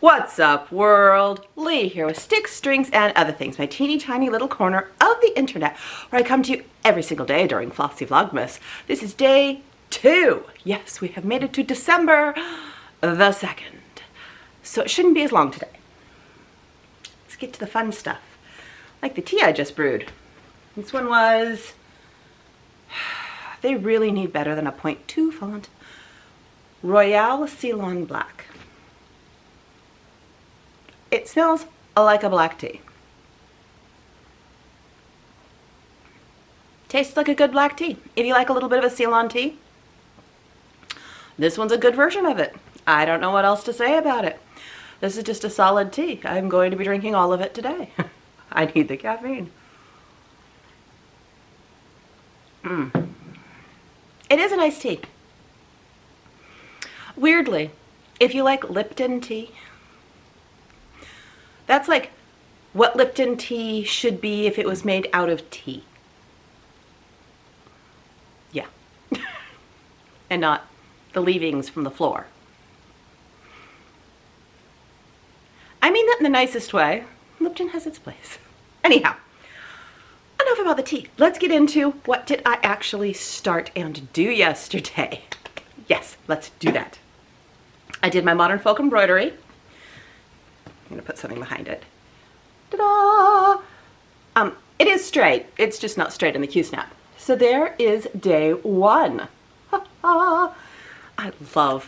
What's up, world? Lee here with sticks, strings, and other things, my teeny tiny little corner of the internet where I come to you every single day during Flossy Vlogmas. This is day 2. Yes, we have made it to December the 2nd. So it shouldn't be as long today. Let's get to the fun stuff. Like the tea I just brewed. This one was... They really need better than a 0.2 font. Royale Ceylon Black. It smells like a black tea. Tastes like a good black tea. If you like a little bit of a Ceylon tea, this one's a good version of it. I don't know what else to say about it. This is just a solid tea. I'm going to be drinking all of it today. I need the caffeine. It is a nice tea. Weirdly, if you like Lipton tea, that's like what Lipton tea should be if it was made out of tea. Yeah. And not the leavings from the floor. I mean that in the nicest way. Lipton has its place. Anyhow, enough about the tea. Let's get into what did I actually start and do yesterday. Yes, let's do that. I did my modern folk embroidery. I'm gonna put something behind it. Ta-da! It is straight. It's just not straight in the Q-snap. So there is day 1. I love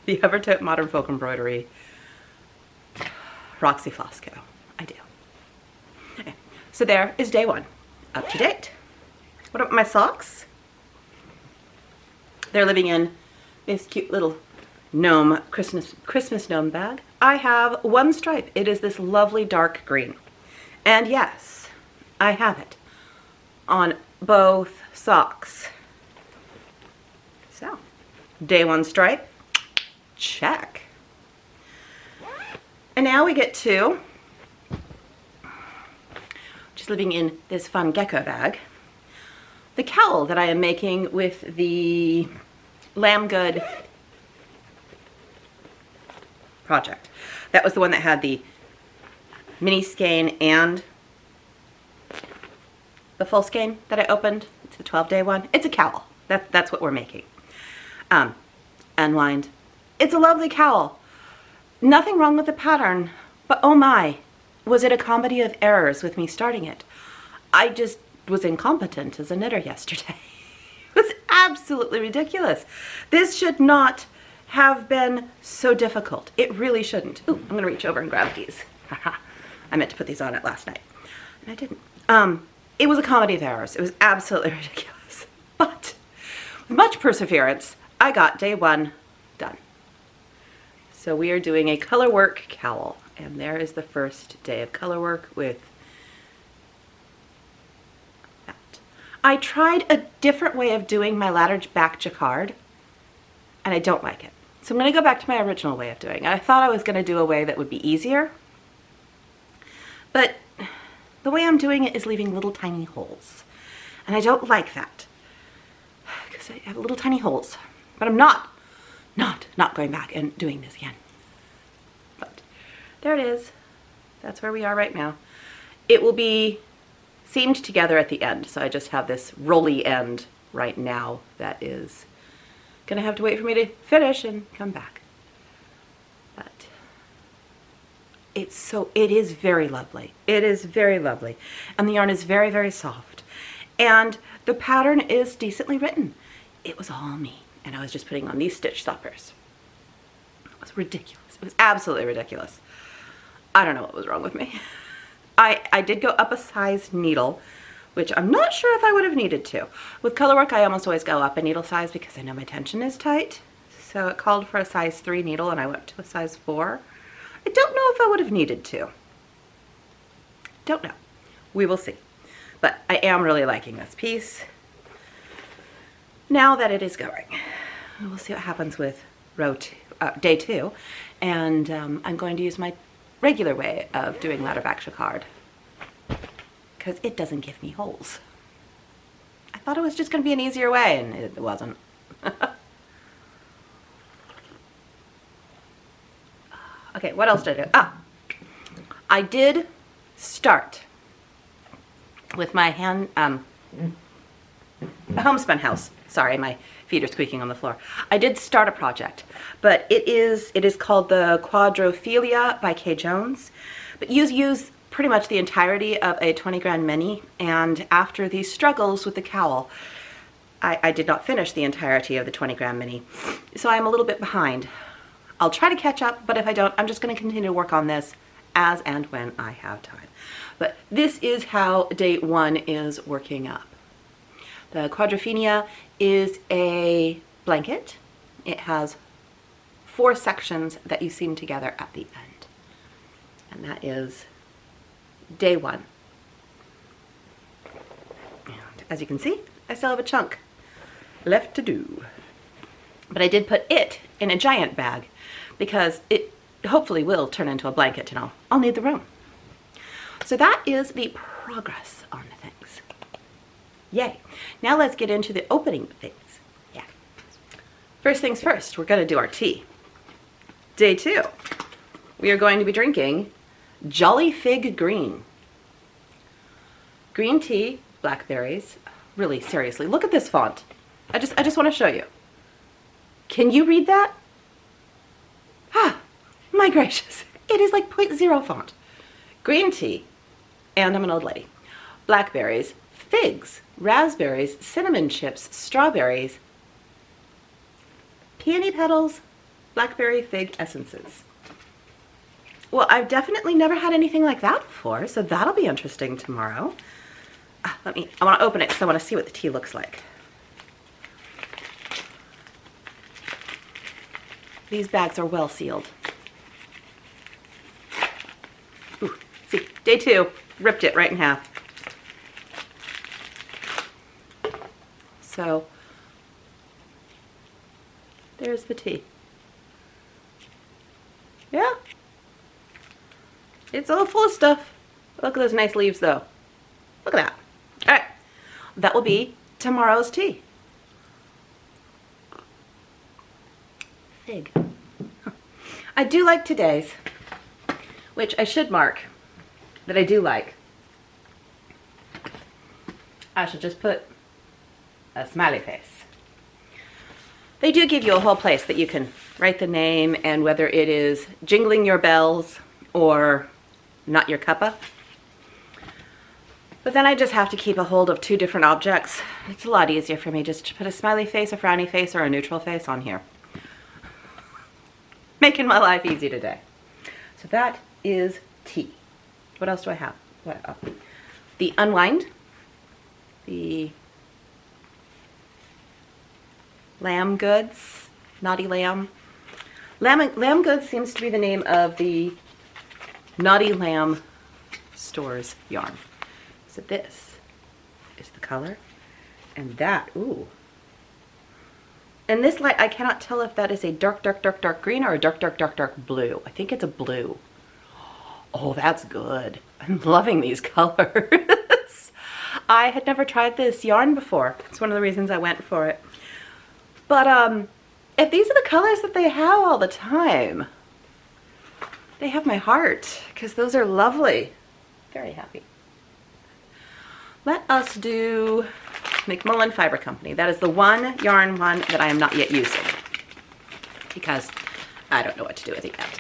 the Evertote Modern Folk Embroidery Roxy Fosco. I do. Okay. So there is day 1. Up to date. What about my socks? They're living in this cute little gnome, Christmas gnome bag. I have one stripe. It is this lovely dark green. And yes, I have it on both socks. So, day 1 stripe, check. And now we get to, just living in this fun gecko bag, the cowl that I am making with the Lamb Good project. That was the one that had the mini skein and the full skein that I opened. It's the 12-day one. It's a cowl. That's what we're making. Unwind. It's a lovely cowl. Nothing wrong with the pattern, but oh my, was it a comedy of errors with me starting it. I just was incompetent as a knitter yesterday. It was absolutely ridiculous. This should not have been so difficult. It really shouldn't. Ooh, I'm gonna reach over and grab these. Haha. I meant to put these on it last night, and I didn't. It was a comedy of errors. It was absolutely ridiculous. But with much perseverance, I got day 1 done. So we are doing a color work cowl, and there is the first day of color work with that. I tried a different way of doing my ladder back jacquard, and I don't like it. So I'm going to go back to my original way of doing it. I thought I was going to do a way that would be easier, but the way I'm doing it is leaving little tiny holes. And I don't like that, because I have little tiny holes. But I'm not going back and doing this again. But there it is. That's where we are right now. It will be seamed together at the end, so I just have this rolly end right now that is gonna have to wait for me to finish and come back. But it is very lovely. It is very lovely. And the yarn is very, very soft. And the pattern is decently written. It was all me. And I was just putting on these stitch stoppers. It was ridiculous. It was absolutely ridiculous. I don't know what was wrong with me. I did go up a size needle, which I'm not sure if I would have needed to. With color work, I almost always go up a needle size because I know my tension is tight. So it called for a size 3 needle, and I went to a size 4. I don't know if I would have needed to. Don't know. We will see. But I am really liking this piece now that it is going. We'll see what happens with day 2. And I'm going to use my regular way of doing ladder back jacquard, because it doesn't give me holes. I thought it was just going to be an easier way, and it wasn't. Okay, what else did I do? Ah, I did start with my homespun house. Sorry, my feet are squeaking on the floor. I did start a project, but it is called the Quadrophilia by Kay Jones. But you use pretty much the entirety of a 20 grand mini, and after these struggles with the cowl, I did not finish the entirety of the 20 gram mini. So I'm a little bit behind. I'll try to catch up, but if I don't, I'm just going to continue to work on this as and when I have time. But this is how day one is working up. The Quadrophilia is a blanket. It has 4 sections that you seam together at the end. And that is day one. And as you can see, I still have a chunk left to do. But I did put it in a giant bag because it hopefully will turn into a blanket and I'll need the room. So that is the progress on things. Yay. Now let's get into the opening things. Yeah. First things first, we're going to do our tea. Day 2, we are going to be drinking Jolly Fig Green. Green tea, blackberries. Really, seriously, look at this font. I just want to show you. Can you read that? Ah, my gracious. It is like 0.0 font. Green tea, and I'm an old lady. Blackberries, figs, raspberries, cinnamon chips, strawberries, peony petals, blackberry fig essences. Well, I've definitely never had anything like that before, so that'll be interesting tomorrow. I want to open it because I want to see what the tea looks like. These bags are well sealed. Ooh, see, day 2, ripped it right in half. So, there's the tea. Yeah. It's all full of stuff. Look at those nice leaves though. Look at that. All right, that will be tomorrow's tea. Fig. I do like today's, which I should mark that I do like. I should just put a smiley face. They do give you a whole place that you can write the name and whether it is jingling your bells or not your cuppa. But then I just have to keep a hold of 2 different objects. It's a lot easier for me just to put a smiley face, a frowny face, or a neutral face on here. Making my life easy today. So that is tea. What else do I have? The Unwind. The Lamb Goods. Naughty Lamb. Lamb Goods seems to be the name of the Naughty Lamb Stores yarn. So this is the color, and that, ooh. In this light, I cannot tell if that is a dark, dark, dark, dark green or a dark, dark, dark, dark blue. I think it's a blue. Oh, that's good. I'm loving these colors. I had never tried this yarn before. It's one of the reasons I went for it. But if these are the colors that they have all the time, they have my heart, because those are lovely. Very happy. Let us do McMullen Fiber Company. That is the one yarn one that I am not yet using because I don't know what to do with it yet.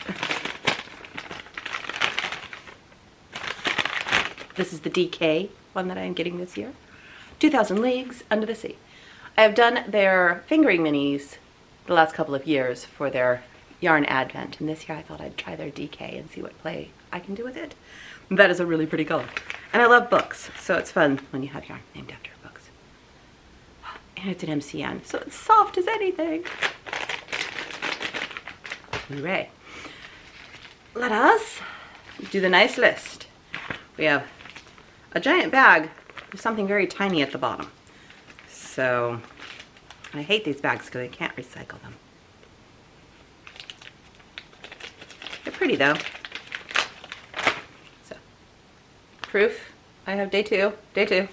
This is the DK one that I am getting this year. 2,000 Leagues Under the Sea. I have done their fingering minis the last couple of years for their yarn advent, and this year I thought I'd try their DK and see what play I can do with it. That is a really pretty color. And I love books, so it's fun when you have yarn named after books. And it's an MCN, so it's soft as anything. Hooray. Let us do the nice list. We have a giant bag with something very tiny at the bottom. So, I hate these bags because I can't recycle them. They're pretty though. So, proof. I have day 2. Day 2.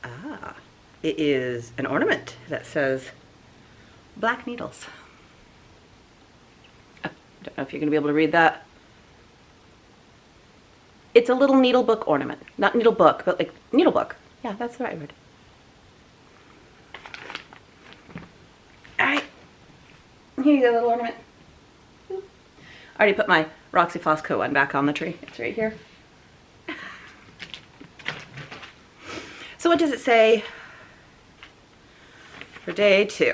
Ah, it is an ornament that says black needles. I don't know if you're going to be able to read that. It's a little needle book ornament. Not needle book, but like needle book. Yeah, that's the right word. Alright. Here you go, little ornament. I already put my Roxy Flossco one back on the tree. It's right here. So what does it say for day 2?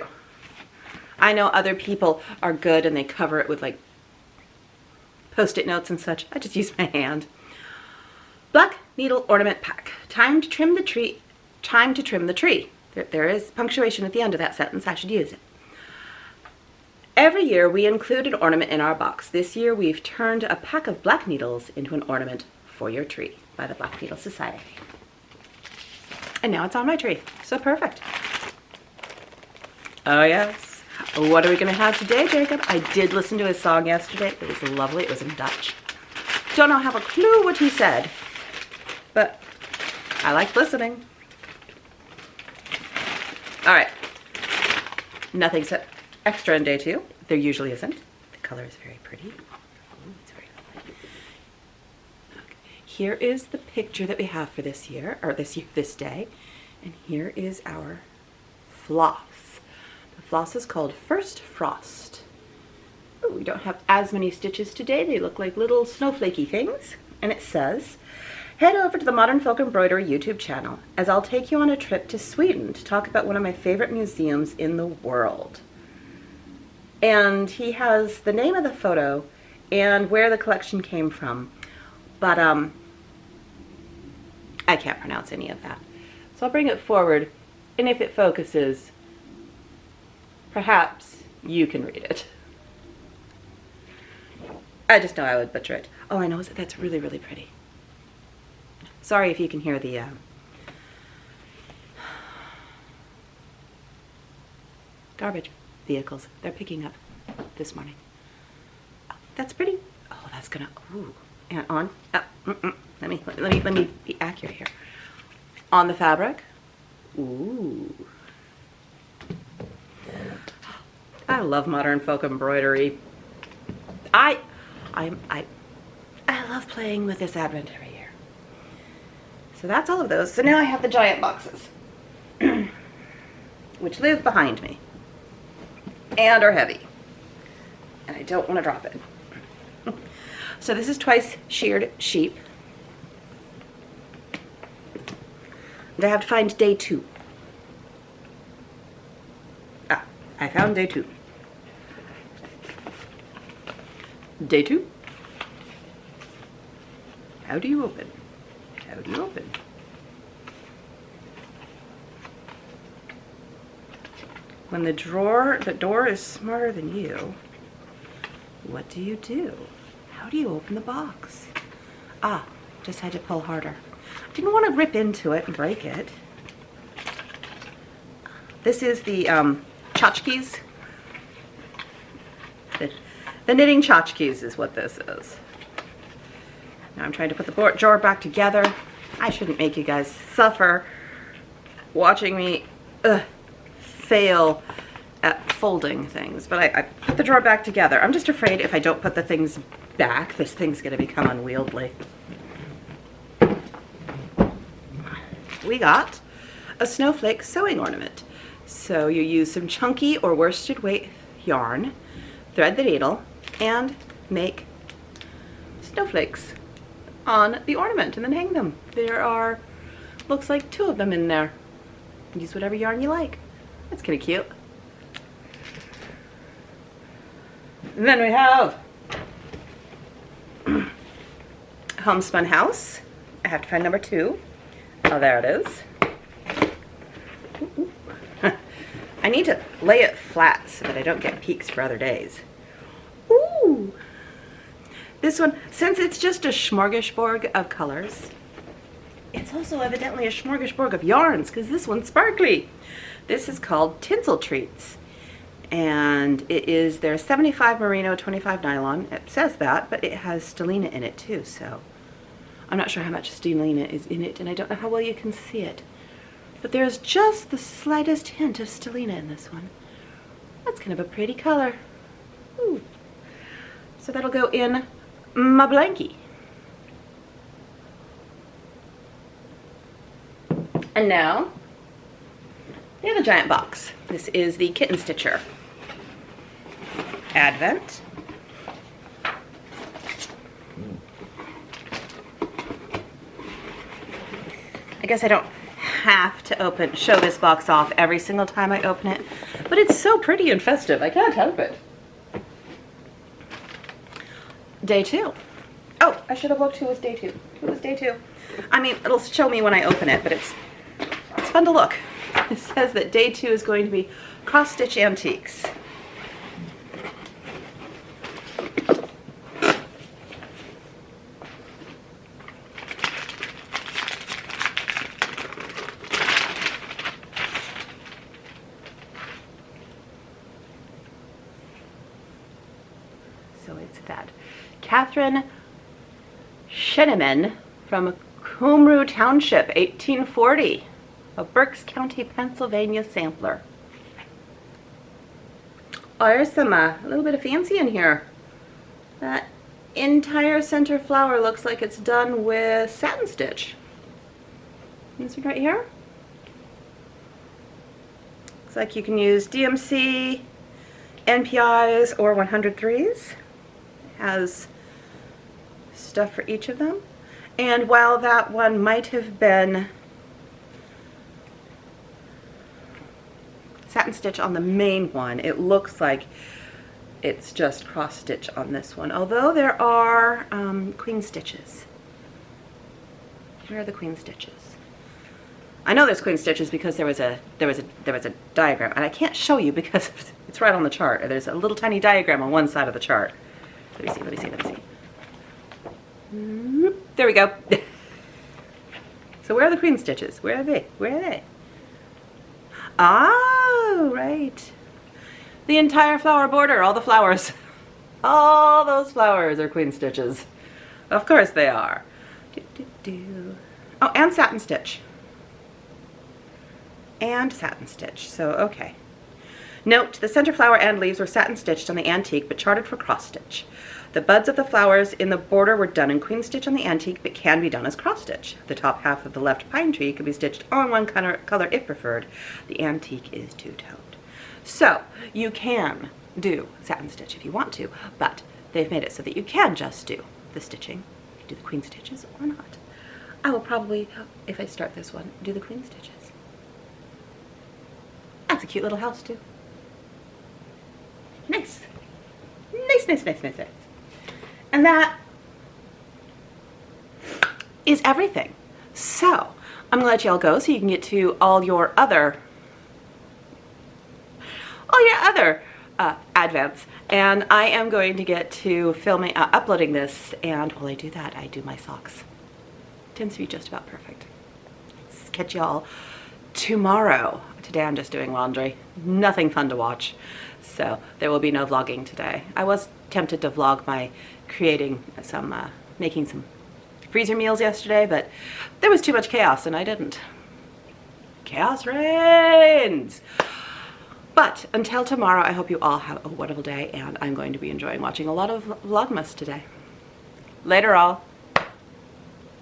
I know other people are good and they cover it with like Post-it notes and such. I just use my hand. Black needle ornament pack. Time to trim the tree. Time to trim the tree. There is punctuation at the end of that sentence. I should use it. Every year we include an ornament in our box. This year we've turned a pack of black needles into an ornament for your tree by the Black Needle Society. And now it's on my tree. So perfect. Oh yes. What are we going to have today, Jacob? I did listen to his song yesterday. It was lovely. It was in Dutch. Don't know, have a clue what he said, but I like listening. All right. Nothing's extra in day 2. There usually isn't. The color is very pretty. Ooh, it's very lovely. Okay. Here is the picture that we have for this year, or this day. And here is our floss. The floss is called First Frost. Ooh, we don't have as many stitches today. They look like little snowflakey things. And it says, head over to the Modern Folk Embroidery YouTube channel as I'll take you on a trip to Sweden to talk about one of my favorite museums in the world. And he has the name of the photo and where the collection came from. But I can't pronounce any of that. So I'll bring it forward, and if it focuses, perhaps you can read it. I just know I would butcher it. Oh, I know, that's really, really pretty. Sorry if you can hear the garbage vehicles. They're picking up this morning. Oh, that's pretty. Oh, that's gonna, ooh, and on. Oh, let me be accurate here. On the fabric. Ooh. I love modern folk embroidery. I love playing with this Advent every year. So that's all of those. So now I have the giant boxes, which live behind me and are heavy. And I don't want to drop it. So this is twice sheared sheep. And I have to find day 2. Ah, I found day 2. Day 2. How do you open? How do you open? When the door is smarter than you, what do you do? How do you open the box? Ah, just had to pull harder. I didn't want to rip into it and break it. This is the tchotchkes. The knitting tchotchkes is what this is. Now I'm trying to put the drawer back together. I shouldn't make you guys suffer watching me fail at folding things, but I put the drawer back together. I'm just afraid if I don't put the things back, this thing's gonna become unwieldy. We got a snowflake sewing ornament. So you use some chunky or worsted weight yarn, thread the needle, and make snowflakes on the ornament and then hang them. There are, looks like 2 of them in there. Use whatever yarn you like. That's kind of cute. And then we have Homespun House. I have to find number 2. Oh, there it is. Ooh. I need to lay it flat so that I don't get peaks for other days. Ooh. This one, since it's just a smorgasbord of colors, it's also evidently a smorgasbord of yarns because this one's sparkly. This is called Tinsel Treats. And it is, there's 75 merino, 25 nylon. It says that, but it has stellina in it too, so I'm not sure how much stellina is in it, and I don't know how well you can see it. But there's just the slightest hint of stellina in this one. that's kind of a pretty color. Ooh. So that'll go in my blankie. And now, the other giant box. This is the Kitten Stitcher Advent. I guess I don't have to show this box off every single time I open it, but it's so pretty and festive. I can't help it. Day 2. Oh, I should have looked who was day 2. Who was day 2? I mean, it'll show me when I open it, but it's fun to look. It says that day 2 is going to be cross stitch antiques. So it's that Catherine Scheneman from Cumru Township, 1840, a Berks County, Pennsylvania sampler. Oh, there's some a little bit of fancy in here. That entire center flower looks like it's done with satin stitch. This one right here. Looks like you can use DMC, NPIs, or 103s. Has stuff for each of them. And while that one might have been satin stitch on the main one, it looks like it's just cross stitch on this one, although there are queen stitches. Where are the queen stitches? I know there's queen stitches because there was a diagram, and I can't show you because it's right on the chart. There's a little tiny diagram on one side of the chart. Let me see. There we go. So where are the queen stitches? Where are they? Oh, right. The entire flower border, all the flowers. All those flowers are queen stitches. Of course they are. Oh, and satin stitch. So, okay. Note, the center flower and leaves were satin stitched on the antique but charted for cross stitch. The buds of the flowers in the border were done in queen stitch on the antique but can be done as cross stitch. The top half of the left pine tree can be stitched on one color if preferred. The antique is two-toned. So you can do satin stitch if you want to, but they've made it so that you can just do the stitching. You can do the queen stitches or not. I will probably, if I start this one, do the queen stitches. That's a cute little house too. Nice. Nice. And that is everything. So I'm gonna let y'all go so you can get to all your other advents, and I am going to get to filming, uploading this, and while I do that, I do my socks. Tends to be just about perfect. Let's catch y'all tomorrow. Today I'm just doing laundry. Nothing fun to watch. So there will be no vlogging today. I was tempted to vlog my making some freezer meals yesterday, but there was too much chaos and I didn't. Chaos reigns! But until tomorrow, I hope you all have a wonderful day, and I'm going to be enjoying watching a lot of Vlogmas today. Later all.